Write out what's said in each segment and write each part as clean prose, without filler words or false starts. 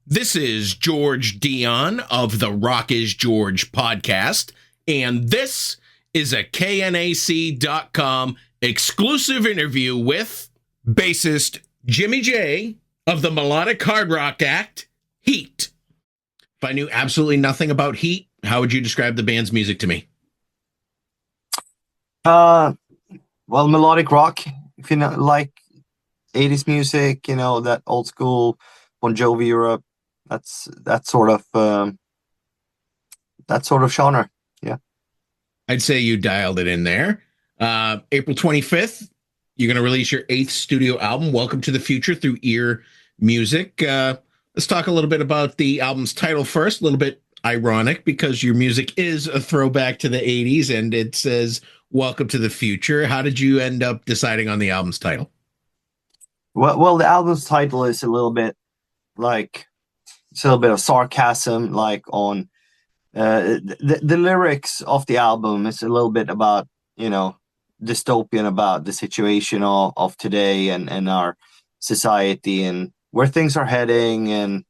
This is George Dionne of the Rock is George podcast, and this is a KNAC.com exclusive interview with bassist Jimi J of the melodic hard rock act, H.E.A.T. If I knew absolutely nothing about H.E.A.T, how would you describe the band's music to me? Uh, well, melodic rock. If you know, like 80s music, that old school Bon Jovi Europe. That's that sort of genre. Yeah. I'd say you dialed it in there. April 25th, you're going to release your eighth studio album, Welcome to the Future, through earMUSIC. Let's talk a little bit about the album's title first. A little bit ironic because your music is a throwback to the 80s and it says Welcome to the Future. How did you end up deciding on the album's title? Well, the album's title is a little bit like it's a little bit of sarcasm, like on the lyrics of the album is a little bit about dystopian, about the situation of today and our society and where things are heading, and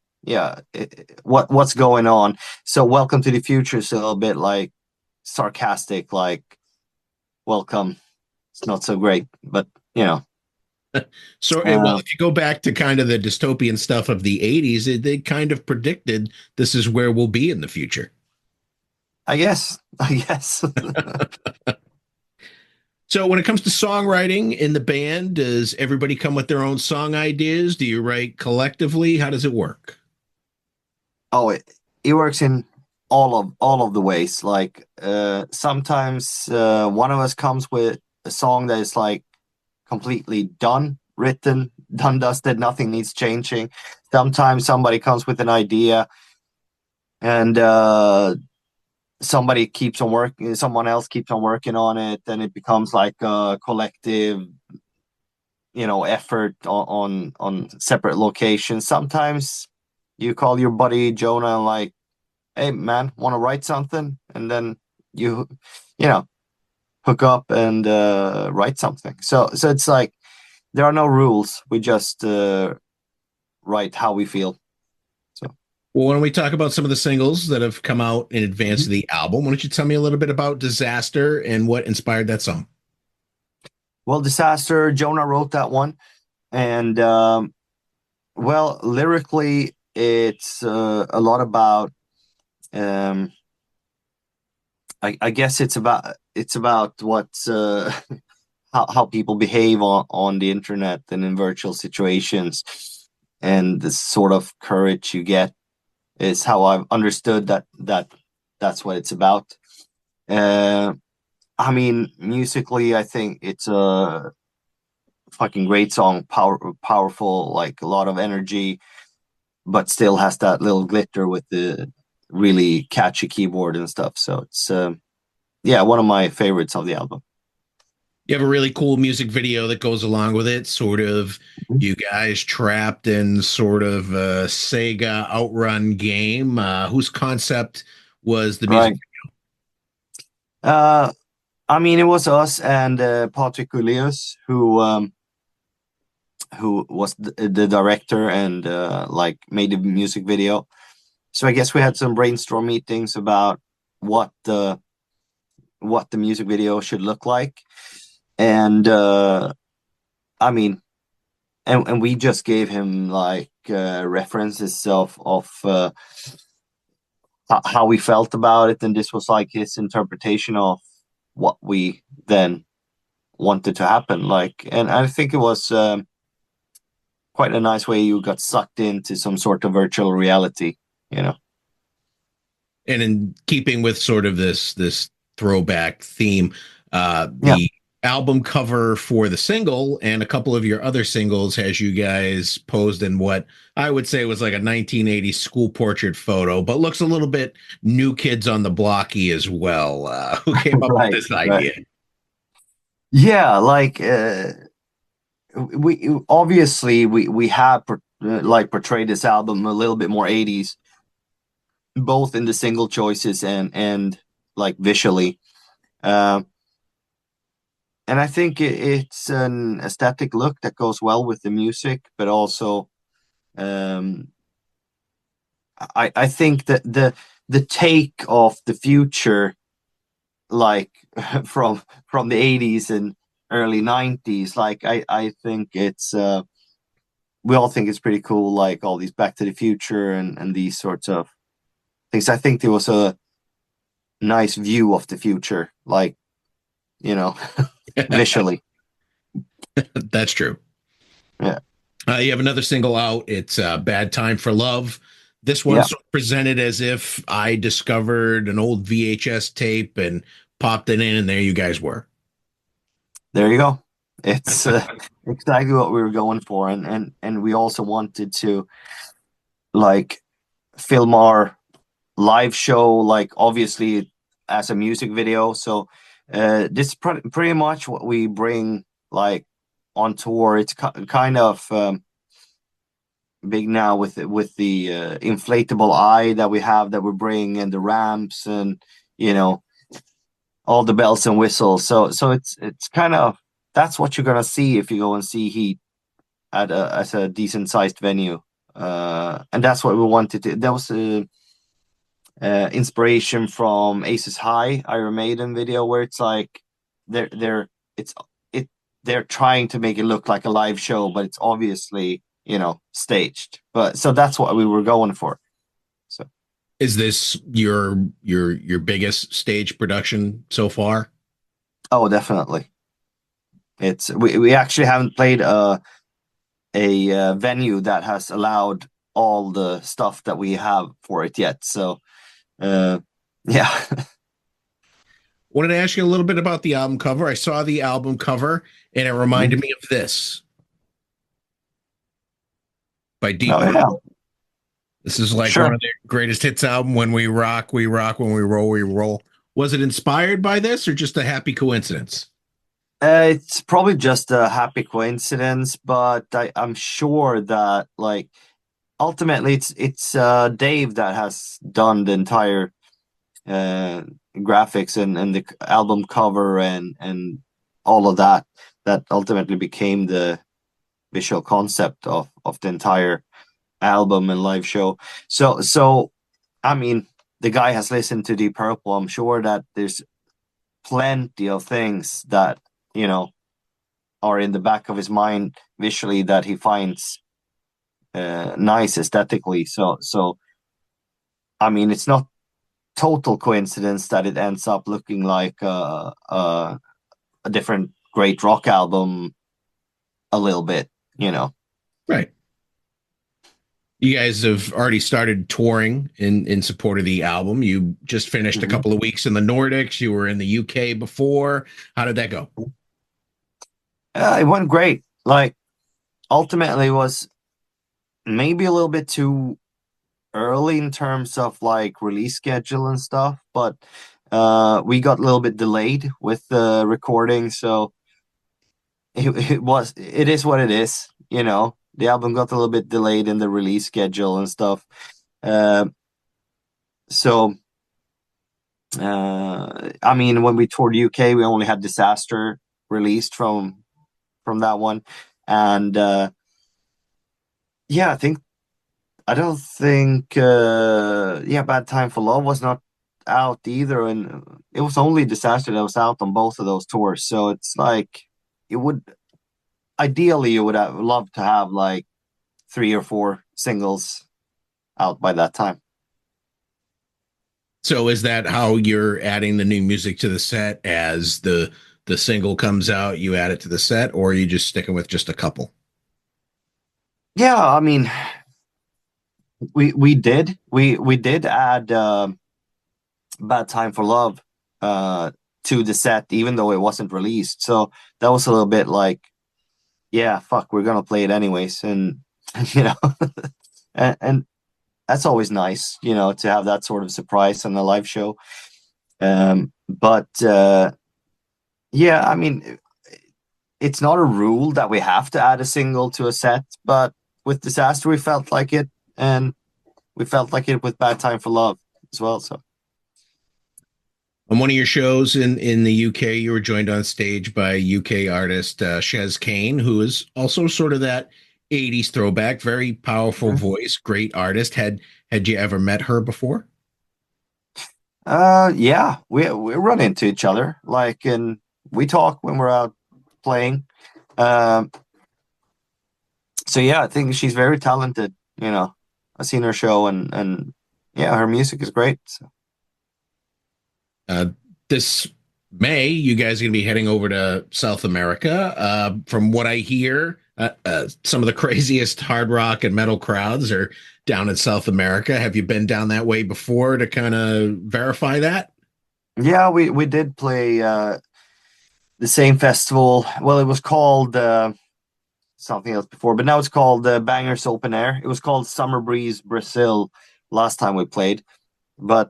what's going on. So Welcome to the Future is a little bit like sarcastic, like welcome, it's not so great, but So, well, if you go back to kind of the dystopian stuff of the 80s, they kind of predicted this is where we'll be in the future. I guess. So when it comes to songwriting in the band, does everybody come with their own song ideas? Do you write collectively? How does it work? Oh, it works in all of the ways. Like sometimes one of us comes with a song that is like completely done, written, done, dusted, nothing needs changing. Sometimes somebody comes with an idea and someone else keeps on working on it, and it becomes like a collective effort on separate locations. Sometimes you call your buddy Jonah and like, hey man, want to write something, and then you you know hook up and write something. So it's like there are no rules. We just write how we feel. So Well, why don't we talk about some of the singles that have come out in advance Mhm. of the album? Why don't you tell me a little bit about Disaster and what inspired that song? Well, Disaster, Jonah wrote that one, and well, lyrically, it's a lot about. Um, I guess it's about what's how people behave on the internet and in virtual situations, and the sort of courage you get is how I've understood that's what it's about. Uh, I mean, musically, I think it's a fucking great song, powerful, like a lot of energy, but still has that little glitter with the really catchy keyboard and stuff. So it's yeah, one of my favorites of the album. You have a really cool music video that goes along with it, sort of Mhm. you guys trapped in sort of a Sega outrun game. Whose concept was the music? Right. Uh, I mean, it was us and Patrick Uleus who was the director and like made the music video. So I guess we had some brainstorm meetings about what the what the music video should look like, and I mean, and we just gave him like references of how we felt about it, and this was like his interpretation of what we then wanted to happen. Like, and I think it was quite a nice way you got sucked into some sort of virtual reality, you know. And in keeping with sort of this throwback theme, Yeah, the album cover for the single and a couple of your other singles has you guys posed in what I would say was like a 1980s school portrait photo, but looks a little bit New Kids on the Blocky as well. Who came up with right, this right. idea? Yeah, like we obviously we have like portrayed this album a little bit more 80s, both in the single choices and like visually. Um, and I think it's an aesthetic look that goes well with the music, but also um, I think that the take of the future, like from the 80s and early 90s, like I think it's we all think it's pretty cool, like all these Back to the Future and these sorts of things. I think there was a nice view of the future, like, you know, visually. That's true. Yeah. You have another single out. It's Bad Time for Love. This Yeah. one's sort of presented as if I discovered an old VHS tape and popped it in, and there you guys were. There you go. It's exactly what we were going for, and we also wanted to like film our live show, like obviously as a music video. So this is pretty much what we bring like on tour. It's kind of big now with the inflatable eye that we have that we bring, and the ramps, and you know, all the bells and whistles. So it's kind of, that's what you're gonna see if you go and see Heat at a decent sized venue. And that's what we wanted to. That was inspiration from Ace's High Iron Maiden video, where it's like they're it's it they're trying to make it look like a live show, but it's obviously, you know, staged. But so that's what we were going for. So Is this your biggest stage production so far? oh, definitely. It's we actually haven't played a venue that has allowed all the stuff that we have for it yet. So uh yeah. Wanted to ask you a little bit about the album cover. I saw the album cover, and it reminded me of this by Deep Oh yeah, Purple. This is like one sure. of their greatest hits album. When we rock, we rock. When we roll, we roll. Was it inspired by this, or just a happy coincidence? It's probably just a happy coincidence, but I'm sure that like ultimately it's Dave that has done the entire uh, graphics and the album cover and all of that, that ultimately became the visual concept of the entire album and live show. So I mean, the guy has listened to Deep Purple. I'm sure that there's plenty of things that, you know, are in the back of his mind visually that he finds nice aesthetically. So I mean, it's not total coincidence that it ends up looking like a different great rock album a little bit, you know. Right. You guys have already started touring in support of the album. You just finished a Mhm. couple of weeks in the Nordics. You were in the UK before. How did that go? It went great. Like ultimately, it was maybe a little bit too early in terms of like release schedule and stuff, but we got a little bit delayed with the recording, so it is what it is, you know. The album got a little bit delayed in the release schedule and stuff. Uh, so I mean, when we toured UK, we only had Disaster released from that one, and yeah, I don't think yeah, Bad Time for Love was not out either, and it was only Disaster that was out on both of those tours. So it's like it would ideally you would have loved to have like 3 or 4 singles out by that time. So is that how you're adding the new music to the set as the single comes out, you add it to the set, or are you just sticking with just a couple? Yeah, I mean, we did add Bad Time for Love uh to the set even though it wasn't released. So that was a little bit like, yeah, fuck, we're gonna play it anyways, and you know, and that's always nice, you know, to have that sort of surprise on the live show. But yeah, I mean, it's not a rule that we have to add a single to a set, but with Disaster, we felt like it, and we felt like it with Bad Time for Love as well. So On one of your shows in the UK, you were joined on stage by UK artist Shez Kane, who is also sort of that '80s throwback, very powerful Mhm. voice, great artist. Had you ever met her before? Yeah, we run into each other, like, and we talk when we're out playing. Um, so yeah, I think she's very talented. I've seen her show, and yeah, her music is great. So. Uh, this May, you guys are going to be heading over to South America. From what I hear, some of the craziest hard rock and metal crowds are down in South America. Have you been down that way before to kind of verify that? Yeah, we did play the same festival. Well, it was called something else before, but now it's called Bangers Open Air. It was called Summer Breeze Brazil last time we played, but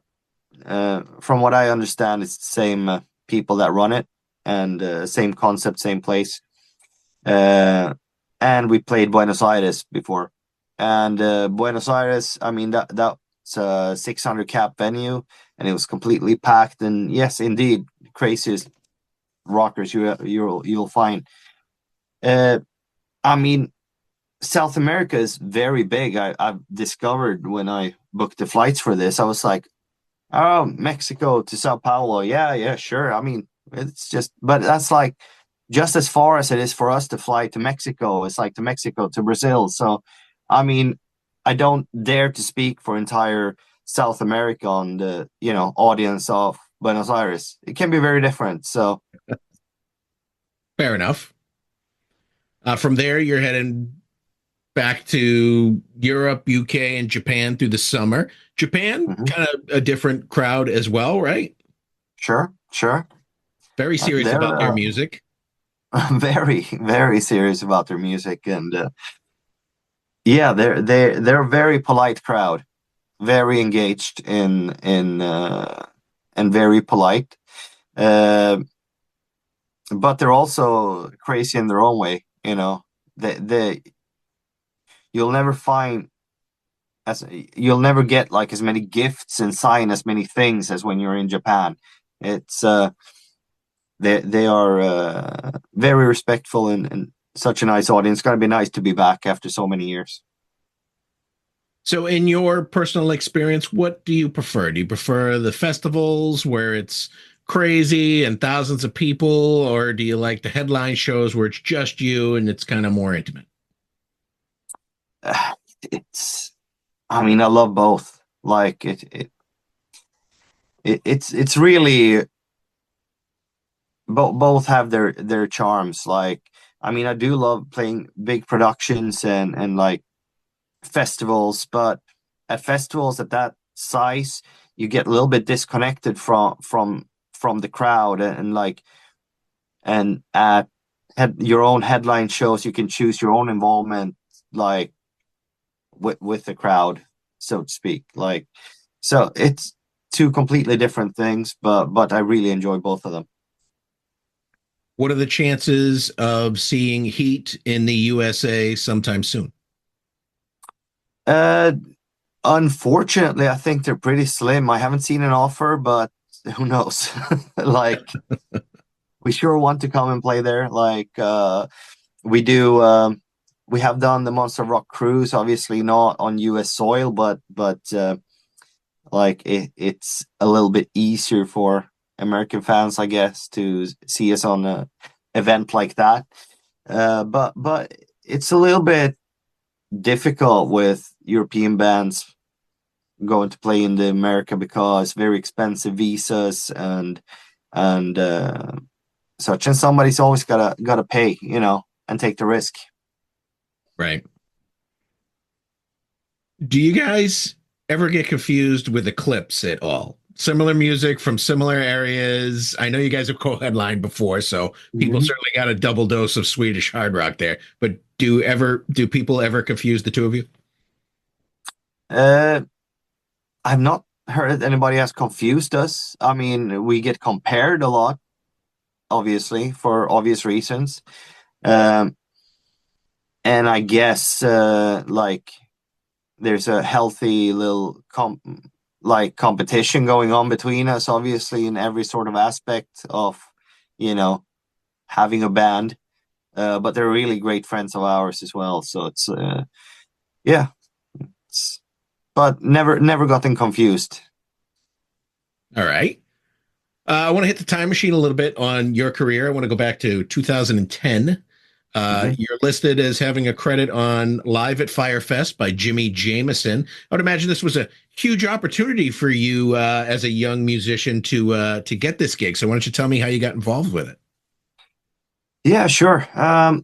from what I understand, it's the same people that run it, and same concept, same place. Uh, and we played Buenos Aires before, and Buenos Aires. I mean that's a 600 cap venue, and it was completely packed. And yes, indeed, craziest rockers you'll find. Uh, I mean, South America is very big. I've discovered when I booked the flights for this. I was like, oh, Mexico to Sao Paulo. Yeah, yeah, sure. I mean, it's just, but that's like just as far as it is for us to fly to Mexico. It's like to Mexico to Brazil. So, I mean, I don't dare to speak for entire South America on the, audience of Buenos Aires. It can be very different. So, Fair enough. From there, you're heading back to Europe, UK, and Japan through the summer. Japan, mhm, kind of a different crowd as well, right? sure, sure. Very serious about They're their music. very, very serious about their music, and yeah, they're a very polite crowd, very engaged in and very polite. Uh, but they're also crazy in their own way. They you'll never find as you'll never get like as many gifts and sign as many things as when you're in Japan. It's they are very respectful and such a nice audience. It's gonna be nice to be back after so many years. So, in your personal experience, what do you prefer? Do you prefer the festivals where it's crazy and thousands of people, or do you like the headline shows where it's just you and it's kind of more intimate? It's I mean, I love both. Like it's really both have their charms. Like, I mean, I do love playing big productions and like festivals, but at festivals at that size, you get a little bit disconnected from the crowd, and at your own headline shows, you can choose your own involvement, like with the crowd, so to speak. Like, so it's two completely different things, but I really enjoy both of them. What are the chances of seeing Heat in the USA sometime soon? Uh, Unfortunately, I think they're pretty slim. I haven't seen an offer, but who knows? Like, we sure want to come and play there. Like, we do. We have done the Monster Rock cruise, obviously not on U.S. soil, but like it's a little bit easier for American fans, I guess, to see us on a event like that. But it's a little bit difficult with European bands going to play in the America because very expensive visas and such. And somebody's always gotta pay, and take the risk. Right. Do you guys ever get confused with Eclipse at all? Similar music from similar areas. I know you guys have co-headlined before, so people Mhm. certainly got a double dose of Swedish hard rock there. But do people ever confuse the two of you? Uh, I've not heard anybody has confused us. I mean, we get compared a lot, obviously, for obvious reasons. Um, and I guess like there's a healthy little competition going on between us, obviously, in every sort of aspect of, you know, having a band. but they're really great friends of ours as well. So it's yeah, it's, but never gotten confused. All right. I want to hit the time machine a little bit on your career. I want to go back to 2010. Hmm. You're listed as having a credit on Live at Firefest by Jimi Jamison. I would imagine this was a huge opportunity for you as a young musician to get this gig. So why don't you tell me how you got involved with it? Yeah, sure. I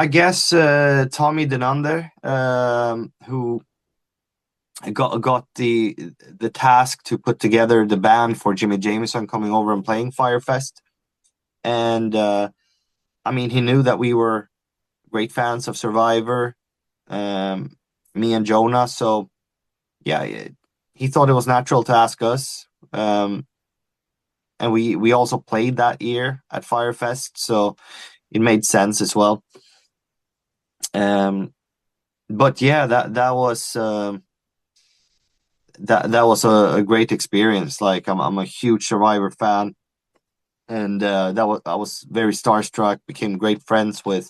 guess Tommy Denander, who got the task to put together the band for Jimi Jamison coming over and playing Firefest, and I mean, he knew that we were great fans of Survivor, um, me and Jonah. So yeah, he thought it was natural to ask us, and we also played that year at Firefest, so it made sense as well. Um, but yeah, that was. That was a great experience. Like I'm a huge Survivor fan, and I was very starstruck. Became great friends with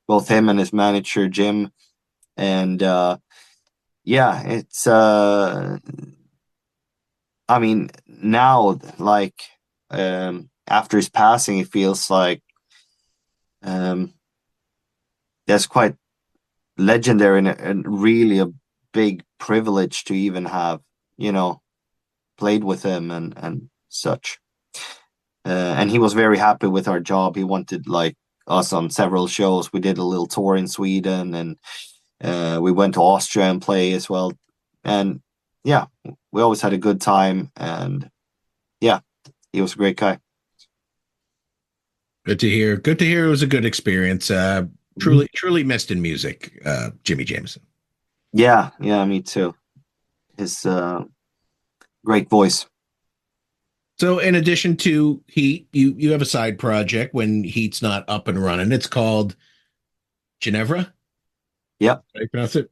both him and his manager Jim, and yeah, it's I mean now like after his passing, it feels like um, that's quite legendary and really a big privilege to even have you know played with him and such. And he was very happy with our job. He wanted like us on several shows. We did a little tour in Sweden, and we went to Austria and play as well. And yeah, we always had a good time. And yeah, he was a great guy. Good to hear. Good to hear. It was a good experience. Mhm. Truly missed in music, Jimi Jamison. Yeah, yeah, me too. His great voice. So, in addition to Heat, you have a side project when Heat's not up and running. It's called GINEVRA. Yep. How you pronounce it?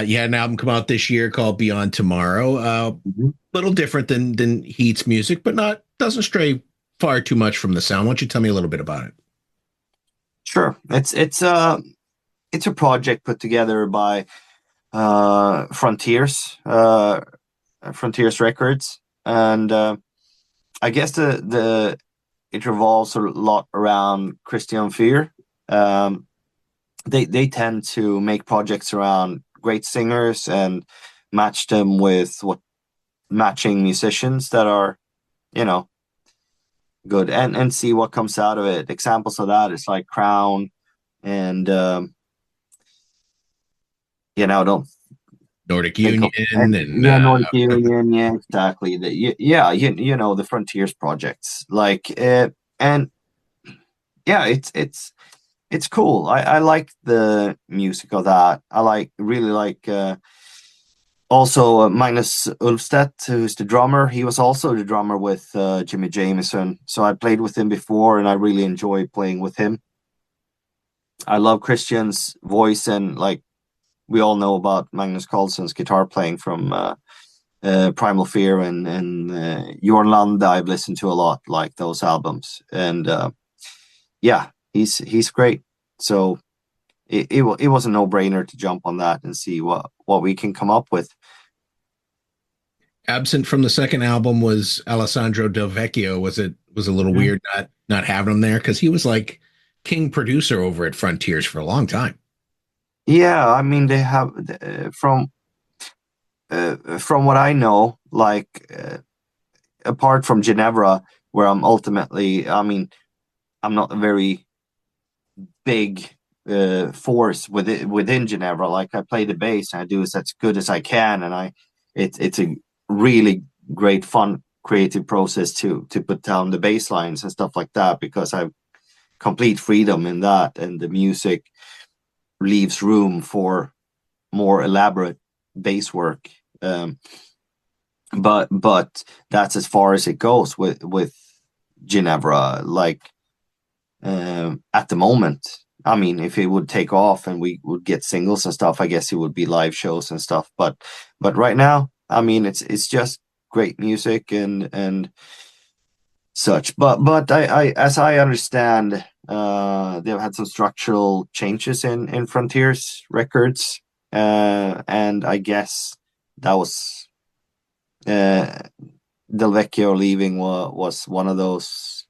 You had an album come out this year called Beyond Tomorrow. Mhm. Little different than Heat's music, but not doesn't stray far too much from the sound. Why don't you tell me a little bit about it? Sure. It's a project put together by Frontiers Records, and I guess the it revolves a lot around Christian Fear. Um, they tend to make projects around great singers and match them with what matching musicians that are you know good and see what comes out of it. Examples of that is like Crown and don't Nordic think of Union and yeah Nordic Union, yeah, exactly, yeah, the Frontiers projects like and yeah, it's cool. I like the music of that. I really like also Magnus Ulfstedt, who's the drummer. He was also the drummer with Jimi Jamison. So I played with him before, and I really enjoy playing with him. I love Christian's voice, and like we all know about Magnus Carlsen's guitar playing from Primal Fear and Jorn Lande. I've listened to a lot, like those albums, and yeah, he's great. So it was a no brainer to jump on that and see what we can come up with. absent from the second album was Alessandro Del Vecchio. Was a little Mhm. weird not having him there because he was like king producer over at Frontiers for a long time. Yeah, I mean they have from what I know, like apart from GINEVRA, where I'm ultimately, I mean, I'm not a very big force within GINEVRA. Like I play the bass and I do as good as I can, and it's a really great fun creative process to put down the bass lines and stuff like that because I've complete freedom in that, and the music leaves room for more elaborate bass work. Um, but that's as far as it goes with GINEVRA. Like at the moment, I mean, if it would take off and we would get singles and stuff, I guess it would be live shows and stuff. But right now, I mean, it's just great music and such. But I as I understand, they've had some structural changes in Frontiers Records, and I guess that was uh, Del Vecchio leaving was one of those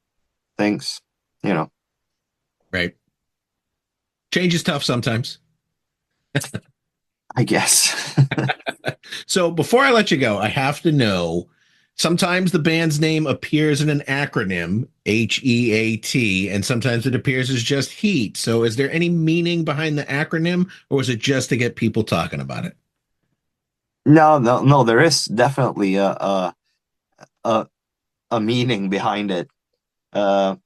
things, you know. Right. Change is tough sometimes. I guess. So before I let you go, I have to know, sometimes the band's name appears in an acronym, H.E.A.T, and sometimes it appears as just Heat. So is there any meaning behind the acronym, or is it just to get people talking about it? No, no, no. There is definitely a, a meaning behind it. Uh,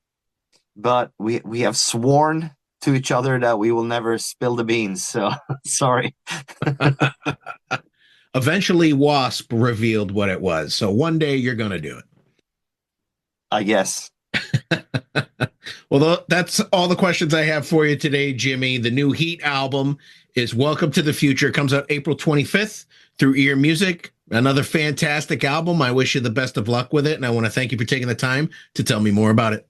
but we have sworn to each other that we will never spill the beans. So sorry. Eventually, Wasp revealed what it was. So one day you're going to do I guess. it. Well, that's all the questions I have for you today, Jimmy. The new Heat album is Welcome to the Future. It comes out April 25th through earMUSIC. Another fantastic album. I wish you the best of luck with it. And I want to thank you for taking the time to tell me more about it.